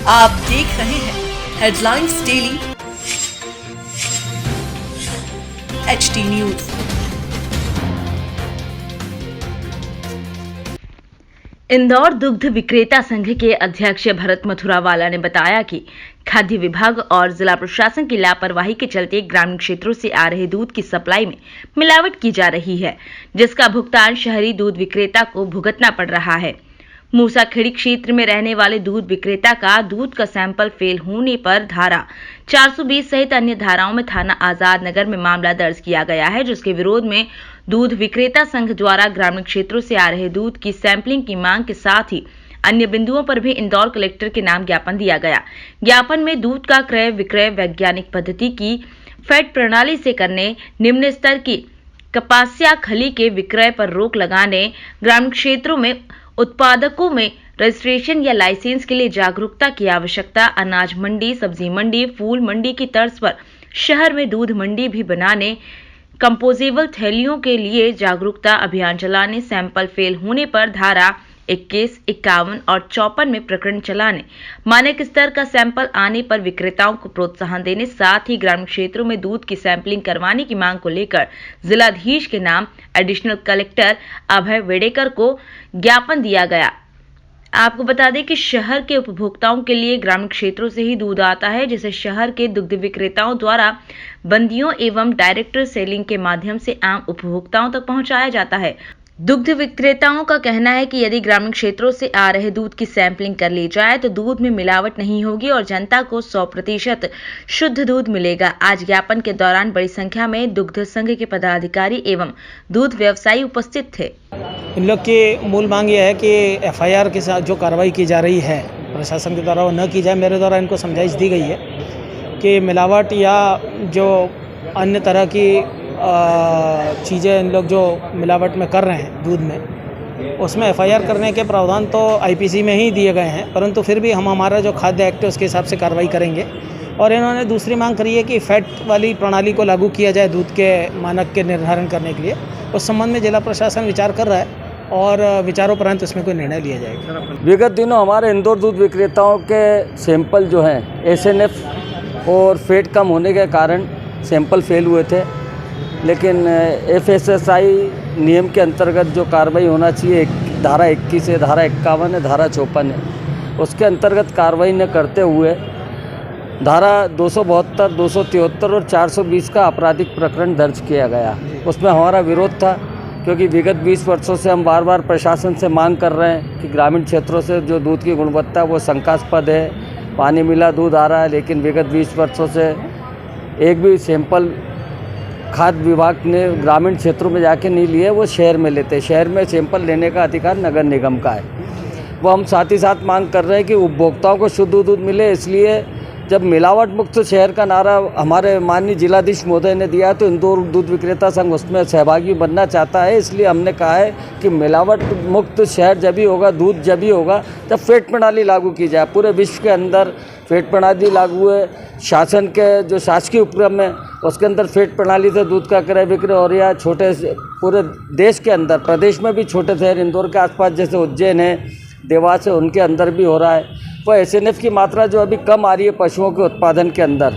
आप देख रहे हैं headlines daily HT news. Indore दुग्ध विक्रेता संघ के अध्यक्ष भरत मथुरावाला ने बताया कि खाद्य विभाग और जिला प्रशासन की लापरवाही के चलते ग्रामीण क्षेत्रों से आ रहे दूध की सप्लाई में मिलावट की जा रही है, जिसका भुगतान शहरी दूध विक्रेता को भुगतना पड़ रहा है। मूसाखेड़ी क्षेत्र में रहने वाले दूध विक्रेता का दूध का सैंपल फेल होने पर धारा 420 सहित अन्य धाराओं में थाना आजाद नगर में मामला दर्ज किया गया है, जिसके विरोध में दूध विक्रेता संघ द्वारा ग्रामीण क्षेत्रों से आ रहे दूध की सैंपलिंग की मांग के साथ ही अन्य बिंदुओं पर भी इंदौर कलेक्टर के नाम ज्ञापन दिया गया। ज्ञापन में दूध का क्रय विक्रय वैज्ञानिक पद्धति की फैट प्रणाली से करने, निम्न स्तर की कपासिया खली के विक्रय पर रोक लगाने, ग्रामीण क्षेत्रों में उत्पादकों में रजिस्ट्रेशन या लाइसेंस के लिए जागरूकता की आवश्यकता, अनाज मंडी, सब्जी मंडी, फूल मंडी की तर्ज पर शहर में दूध मंडी भी बनाने, कंपोजेबल थैलियों के लिए जागरूकता अभियान चलाने, सैंपल फेल होने पर धारा 21, 51 और 54 में प्रकरण चलाने, मानक स्तर का सैंपल आने पर विक्रेताओं को प्रोत्साहन देने, साथ ही ग्रामीण क्षेत्रों में दूध की सैंपलिंग करवाने की मांग को लेकर जिलाधीश के नाम एडिशनल कलेक्टर अभय वेडेकर को ज्ञापन दिया गया। आपको बता दें कि शहर के उपभोक्ताओं के लिए ग्रामीण क्षेत्रों से ही दूध आता है, जिसे शहर के दुग्ध विक्रेताओं द्वारा बंदियों एवं डायरेक्ट सेलिंग के माध्यम से आम उपभोक्ताओं तक पहुंचाया जाता है। दुग्ध विक्रेताओं का कहना है कि यदि ग्रामीण क्षेत्रों से आ रहे दूध की सैंपलिंग कर ली जाए तो दूध में मिलावट नहीं होगी और जनता को 100% शुद्ध दूध मिलेगा। आज ज्ञापन के दौरान बड़ी संख्या में दुग्ध संघ के पदाधिकारी एवं दूध व्यवसायी उपस्थित थे। इन लोग की मूल मांग यह है कि एफआईआर के साथ जो कार्रवाई की जा रही है प्रशासन के द्वारा वो न की जाए। मेरे द्वारा इनको समझाइश दी गई है कि मिलावट या जो अन्य तरह की चीज़ें इन लोग जो मिलावट में कर रहे हैं दूध में, उसमें एफआईआर करने के प्रावधान तो आईपीसी में ही दिए गए हैं, परंतु फिर भी हम हमारा जो खाद्य एक्ट है उसके हिसाब से कार्रवाई करेंगे। और इन्होंने दूसरी मांग करी है कि फैट वाली प्रणाली को लागू किया जाए दूध के मानक के निर्धारण करने के लिए। उस संबंध में जिला प्रशासन विचार कर रहा है और विचारोपरांत इसमें कोई निर्णय लिया जाएगा। विगत दिनों हमारे इंदौर दूध विक्रेताओं के सैंपल जो हैं एसएनएफ और फैट कम होने के कारण सैंपल फेल हुए थे, लेकिन एफएसएसआई नियम के अंतर्गत जो कार्रवाई होना चाहिए, धारा 21 है, धारा 51 है, धारा 54 है, उसके अंतर्गत कार्रवाई न करते हुए धारा 272, 273 और 420 का आपराधिक प्रकरण दर्ज किया गया। उसमें हमारा विरोध था, क्योंकि विगत 20 वर्षों से हम बार बार प्रशासन से मांग कर रहे हैं कि ग्रामीण क्षेत्रों से जो दूध की गुणवत्ता वो शंकास्पद है, पानी मिला दूध आ रहा है, लेकिन विगत 20 वर्षों से एक भी सैंपल खाद्य विभाग ने ग्रामीण क्षेत्रों में जाके नहीं लिए, वो शहर में लेते। शहर में सैंपल लेने का अधिकार नगर निगम का है। वो हम साथ ही साथ मांग कर रहे हैं कि उपभोक्ताओं को शुद्ध दूध मिले। इसलिए जब मिलावट मुक्त शहर का नारा हमारे माननीय जिलाधीश महोदय ने दिया तो इंदौर दूध विक्रेता संघ उसमें सहभागी बनना चाहता है। इसलिए हमने कहा है कि मिलावट मुक्त शहर जब ही होगा, दूध जब ही होगा जब फैट प्रणाली लागू की जाए। पूरे विश्व के अंदर फैट प्रणाली लागू है। शासन के जो शासकीय उपक्रम है उसके अंदर फैट प्रणाली से दूध का क्रय विक्रय हो रहा है। छोटे पूरे देश के अंदर, प्रदेश में भी छोटे शहर इंदौर के आसपास जैसे उज्जैन है, देवास है, उनके अंदर भी हो रहा है। वो एसएनएफ की मात्रा जो अभी कम आ रही है पशुओं के उत्पादन के अंदर,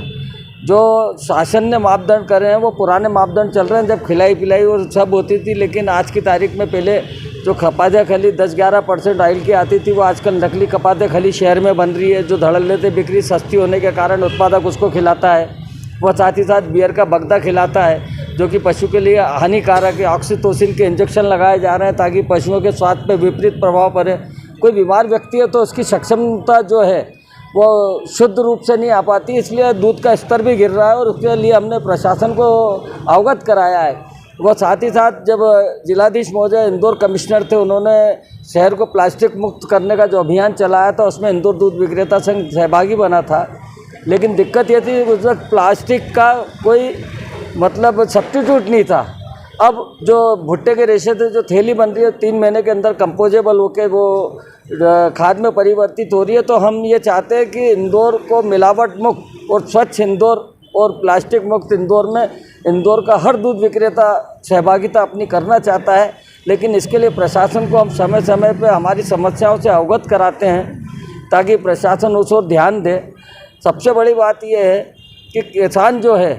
जो शासन ने मापदंड करे हैं वो पुराने मापदंड चल रहे हैं। जब खिलाई पिलाई और सब होती थी, लेकिन आज की तारीख में पहले जो कपादे खली 10-11% ऑयल की आती थी, वो आजकल नकली कपादे खली शहर में बन रही है, जो धड़ल्ले से बिक्री सस्ती होने के कारण उत्पादक उसको खिलाता है। वह साथ ही साथ बियर का बगदा खिलाता है, जो कि पशु के लिए हानिकारक है। ऑक्सीटोसिन के इंजेक्शन लगाए जा रहे हैं ताकि पशुओं के स्वास्थ्य पर विपरीत प्रभाव पड़े। कोई बीमार व्यक्ति है तो उसकी सक्षमता जो है वो शुद्ध रूप से नहीं आ पाती, इसलिए दूध का स्तर भी गिर रहा है और उसके लिए हमने प्रशासन को अवगत कराया है। वो साथ ही साथ जब जिलाधीश महोदय इंदौर कमिश्नर थे, उन्होंने शहर को प्लास्टिक मुक्त करने का जो अभियान चलाया था उसमें इंदौर दूध विक्रेता संघ सहभागी बना था। लेकिन दिक्कत ये थी उस वक्त प्लास्टिक का कोई मतलब सब्स्टिट्यूट नहीं था। अब जो भुट्टे के रेशे से जो थैली बन रही है 3 महीने के अंदर कंपोजेबल होके वो खाद में परिवर्तित हो रही है। तो हम ये चाहते हैं कि इंदौर को मिलावट मुक्त और स्वच्छ इंदौर और प्लास्टिक मुक्त इंदौर में इंदौर का हर दूध विक्रेता सहभागिता अपनी करना चाहता है। लेकिन इसके लिए प्रशासन को हम समय समय पर हमारी समस्याओं से अवगत कराते हैं ताकि प्रशासन उस ओर ध्यान दे। सबसे बड़ी बात यह है कि किसान जो है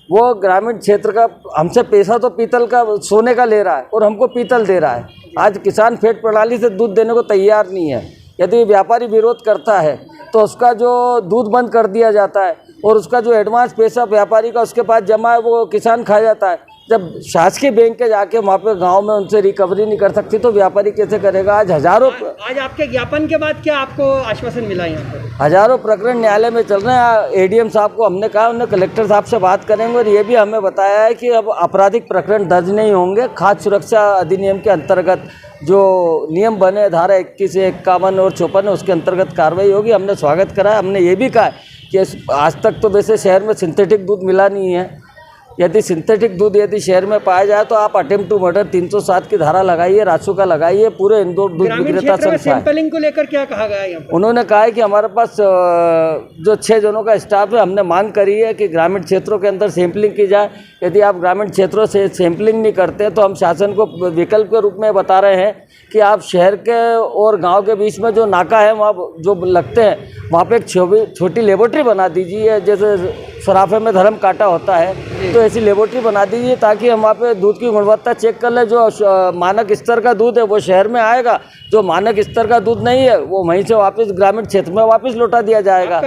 वो ग्रामीण क्षेत्र का हमसे पैसा तो पीतल का सोने का ले रहा है और हमको पीतल दे रहा है। आज किसान फेड प्रणाली से दूध देने को तैयार नहीं है। यदि व्यापारी विरोध करता है तो उसका जो दूध बंद कर दिया जाता है और उसका जो एडवांस पैसा व्यापारी का उसके पास जमा है वो किसान खा जाता है। जब शासकीय बैंक के जाके वहाँ पे गांव में उनसे रिकवरी नहीं कर सकती तो व्यापारी कैसे करेगा। आज आज आपके ज्ञापन के बाद क्या आपको आश्वासन मिला यहाँ पर? हजारों प्रकरण न्यायालय में चल रहे हैं। एडीएम साहब को हमने कहा, उन्हें कलेक्टर साहब से बात करेंगे और ये भी हमें बताया है कि अब आपराधिक प्रकरण दर्ज नहीं होंगे। खाद्य सुरक्षा अधिनियम के अंतर्गत जो नियम बने धारा 21, 51 और 54 उसके अंतर्गत कार्रवाई होगी। हमने स्वागत करा है। हमने ये भी कहा कि आज तक तो वैसे शहर में सिंथेटिक दूध मिला नहीं है। यदि सिंथेटिक दूध यदि शहर में पाया जाए तो आप अटेम्प्ट टू मर्डर 307 की धारा लगाइए, रासुका लगाइए। पूरे इंदौर दूध विक्रेता संघ सैंपलिंग को लेकर क्या कहा गया है यहाँ पर? उन्होंने कहा है कि हमारे पास जो 6 जनों का स्टाफ है, हमने मांग करी है कि ग्रामीण क्षेत्रों के अंदर सैंपलिंग की जाए। यदि आप ग्रामीण क्षेत्रों से सैंपलिंग नहीं करते तो हम शासन को विकल्प के रूप में बता रहे हैं कि आप शहर के और गांव के बीच में जो नाका है वहाँ जो लगते हैं वहाँ पे एक छोटी लेबोरेटरी बना दीजिए। जैसे सराफे में धर्म काटा होता है तो ऐसी लेबोरेटरी बना दीजिए ताकि हम वहाँ पे दूध की गुणवत्ता चेक कर लें। जो मानक स्तर का दूध है वो शहर में आएगा, जो मानक स्तर का दूध नहीं है वो वहीं से वापस ग्रामीण क्षेत्र में वापस लौटा दिया जाएगा।